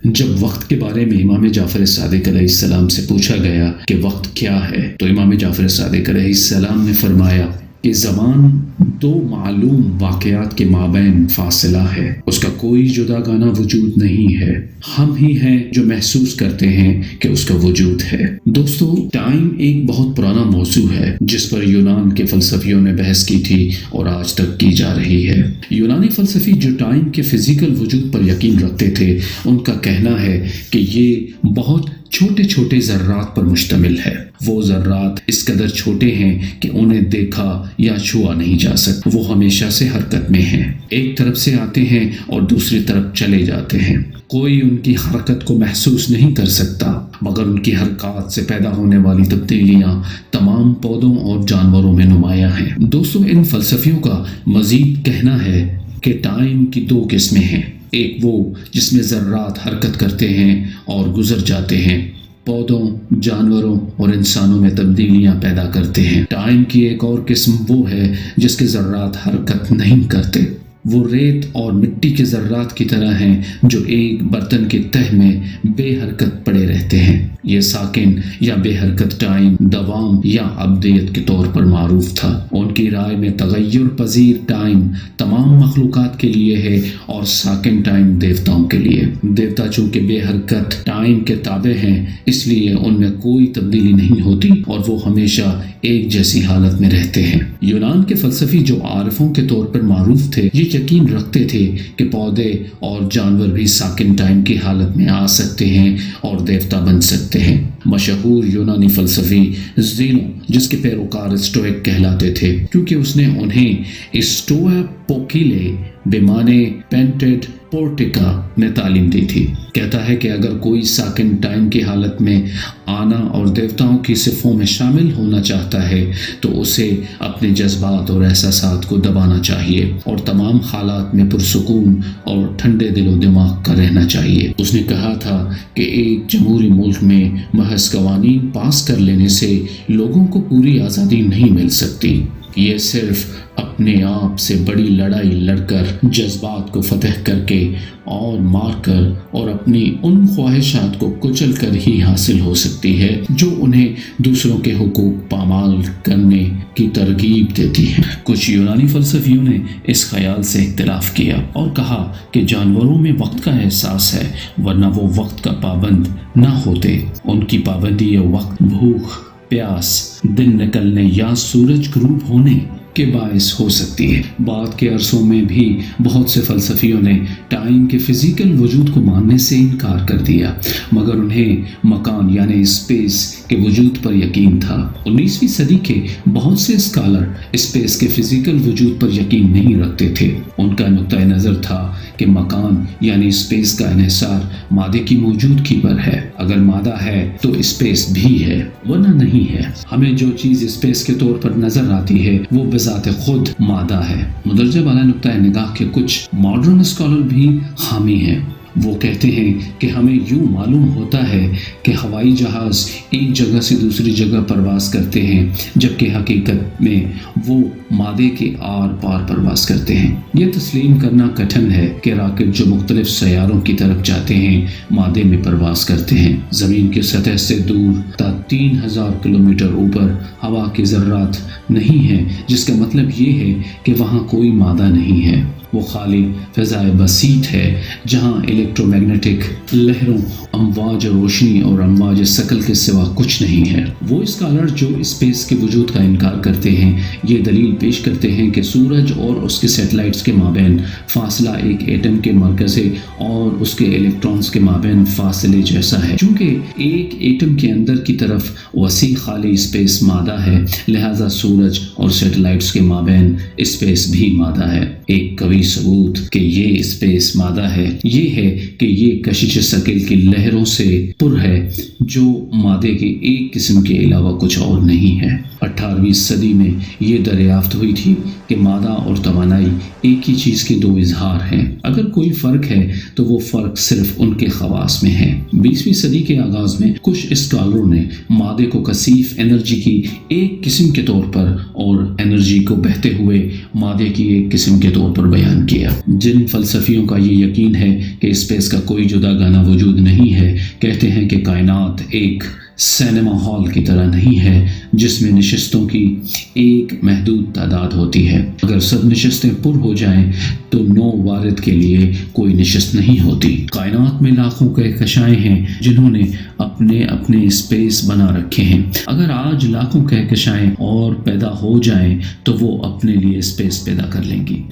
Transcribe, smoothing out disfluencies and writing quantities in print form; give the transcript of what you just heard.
جب وقت کے بارے میں امام جعفر صادق علیہ السلام سے پوچھا گیا کہ وقت کیا ہے تو امام جعفر صادق علیہ السلام نے فرمایا کہ زمان دو معلوم واقعات کے مابین فاصلہ ہے، اس کا کوئی جداگانہ وجود نہیں ہے، ہم ہی ہیں جو محسوس کرتے ہیں کہ اس کا وجود ہے۔ دوستو، ٹائم ایک بہت پرانا موضوع ہے جس پر یونان کے فلسفیوں نے بحث کی تھی اور آج تک کی جا رہی ہے۔ یونانی فلسفی جو ٹائم کے فزیکل وجود پر یقین رکھتے تھے، ان کا کہنا ہے کہ یہ بہت چھوٹے چھوٹے ذرات پر مشتمل ہے۔ وہ ذرات اس قدر چھوٹے ہیں کہ انہیں دیکھا یا چھوا نہیں جا سکتا، وہ ہمیشہ سے حرکت میں ہیں، ایک طرف سے آتے ہیں اور دوسری طرف چلے جاتے ہیں، کوئی ان کی حرکت کو محسوس نہیں کر سکتا، مگر ان کی حرکات سے پیدا ہونے والی تبدیلیاں تمام پودوں اور جانوروں میں نمایاں ہیں۔ دوستو، ان فلسفیوں کا مزید کہنا ہے کہ ٹائم کی دو قسمیں ہیں، ایک وہ جس میں ذرات حرکت کرتے ہیں اور گزر جاتے ہیں، پودوں، جانوروں اور انسانوں میں تبدیلیاں پیدا کرتے ہیں۔ ٹائم کی ایک اور قسم وہ ہے جس کے ذرات حرکت نہیں کرتے، وہ ریت اور مٹی کے ذرات کی طرح ہیں جو ایک برتن کے تہ میں بے حرکت پڑے رہتے ہیں۔ یہ ساکن یا بے حرکت ٹائم دوام یا ابدیت کے طور پر معروف تھا۔ ان کی رائے میں تغیر پذیر ٹائم تمام مخلوقات کے لیے ہے اور ساکن ٹائم دیوتاؤں کے لیے۔ دیوتا چونکہ بے حرکت ٹائم کے تابع ہیں، اس لیے ان میں کوئی تبدیلی نہیں ہوتی اور وہ ہمیشہ ایک جیسی حالت میں رہتے ہیں۔ یونان کے فلسفی جو عارفوں کے طور پر معروف تھے، یہ یقین رکھتے تھے کہ پودے اور جانور بھی ساکن ٹائم کی حالت میں آ سکتے ہیں اور دیوتا بن سکتے ہیں۔ مشہور یونانی فلسفی زینو، جس کے پیروکار اسٹوئک کہلاتے تھے کیونکہ اس نے انہیں اسٹوئا پوکیلے بمانے پینٹڈ پورٹیکا میں تعلیم دی تھی، کہتا ہے کہ اگر کوئی ساکن ٹائم کی حالت میں آنا اور دیوتاؤں کی صفوں میں شامل ہونا چاہتا ہے تو اسے اپنے جذبات اور احساسات کو دبانا چاہیے اور تمام حالات میں پرسکون اور ٹھنڈے دل و دماغ کا رہنا چاہیے۔ اس نے کہا تھا کہ ایک جمہوری ملک میں محض قوانین پاس کر لینے سے لوگوں کو پوری آزادی نہیں مل سکتی، یہ صرف اپنے آپ سے بڑی لڑائی لڑ کر، جذبات کو فتح کر کے اور مار کر اور اپنی ان خواہشات کو کچل کر ہی حاصل ہو سکتی ہے جو انہیں دوسروں کے حقوق پامال کرنے کی ترغیب دیتی ہے۔ کچھ یونانی فلسفیوں نے اس خیال سے اختلاف کیا اور کہا کہ جانوروں میں وقت کا احساس ہے، ورنہ وہ وقت کا پابند نہ ہوتے۔ ان کی پابندی وقت بھوک، پیاس، دن نکلنے یا سورج غروب ہونے کے باعث ہو سکتی ہے۔ بعد کے عرصوں میں بھی بہت سے فلسفیوں نے ٹائم کے فزیکل وجود کو ماننے سے انکار کر دیا، مگر انہیں مکان یعنی اسپیس کے وجود پر یقین تھا۔ 19ویں صدی کے بہت سے اسکالر اسپیس کے فزیکل وجود پر یقین نہیں رکھتے تھے۔ ان کا نقطہ نظر تھا کہ مکان یعنی اسپیس کا انحصار مادے کی موجودگی پر ہے، اگر مادہ ہے تو اسپیس بھی ہے، ورنہ نہیں ہے۔ ہمیں جو چیز اسپیس کے طور پر نظر آتی ہے وہ بذات خود مادہ ہے۔ مدرجہ بالا نقطہ نگاہ کے کچھ ماڈرن اسکالر بھی حامی ہیں۔ وہ کہتے ہیں کہ ہمیں یوں معلوم ہوتا ہے کہ ہوائی جہاز ایک جگہ سے دوسری جگہ پرواز کرتے ہیں، جبکہ حقیقت میں وہ مادے کے آر پار پرواز کرتے ہیں۔ یہ تسلیم کرنا کٹھن ہے کہ راکٹ جو مختلف سیاروں کی طرف جاتے ہیں مادے میں پرواز کرتے ہیں۔ زمین کی سطح سے دور تا 3000 کلومیٹر اوپر ہوا کے ذرات نہیں ہیں، جس کا مطلب یہ ہے کہ وہاں کوئی مادہ نہیں ہے، وہ خالی فضائے بسیط ہے جہاں الیکٹرو میگنیٹک لہروں، امواج روشنی اور امواج ثقل کے سوا کچھ نہیں ہے۔ وہ اسکالر جو اسپیس کے وجود کا انکار کرتے ہیں یہ دلیل پیش کرتے ہیں کہ سورج اور اس کے سیٹلائٹس کے مابین فاصلہ ایک ایٹم کے مرکز اور اس کے الیکٹرانز کے مابین فاصلے جیسا ہے۔ چونکہ ایک ایٹم کے اندر کی طرف وسیع خالی اسپیس مادہ ہے، لہذا سورج اور سیٹلائٹس کے مابین اسپیس بھی مادہ ہے۔ ایک قوی ثبوت کہ یہ اسپیس مادہ ہے یہ ہے کہ یہ کشش ثقل کی لہروں سے پر ہے جو مادے کے ایک قسم کے علاوہ کچھ اور نہیں ہے۔ 18ویں صدی میں یہ دریافت ہوئی تھی کہ مادہ اور توانائی ایک ہی چیز کے دو اظہار ہیں، اگر کوئی فرق ہے تو وہ فرق صرف ان کے خواص میں ہے۔ 20ویں صدی کے آغاز میں کچھ اسکالروں نے مادے کو کثیف انرجی کی ایک قسم کے طور پر اور انرجی کو بہتے ہوئے مادے کی ایک قسم کے طور پر بیان بیان کیا۔ جن فلسفیوں کا یہ یقین ہے کہ اسپیس کا کوئی جدا گانا وجود نہیں ہے، کہتے ہیں کہ کائنات ایک سینما ہال کی طرح نہیں ہے جس میں نشستوں کی ایک محدود تعداد ہوتی ہے۔ اگر سب نشستیں پر ہو جائیں تو نو وارد کے لیے کوئی نشست نہیں ہوتی۔ کائنات میں لاکھوں کہکشائیں ہیں جنہوں نے اپنے اپنے اسپیس بنا رکھے ہیں۔ اگر آج لاکھوں کہکشائیں اور پیدا ہو جائیں تو وہ اپنے لیے اسپیس پیدا کر لیں گی۔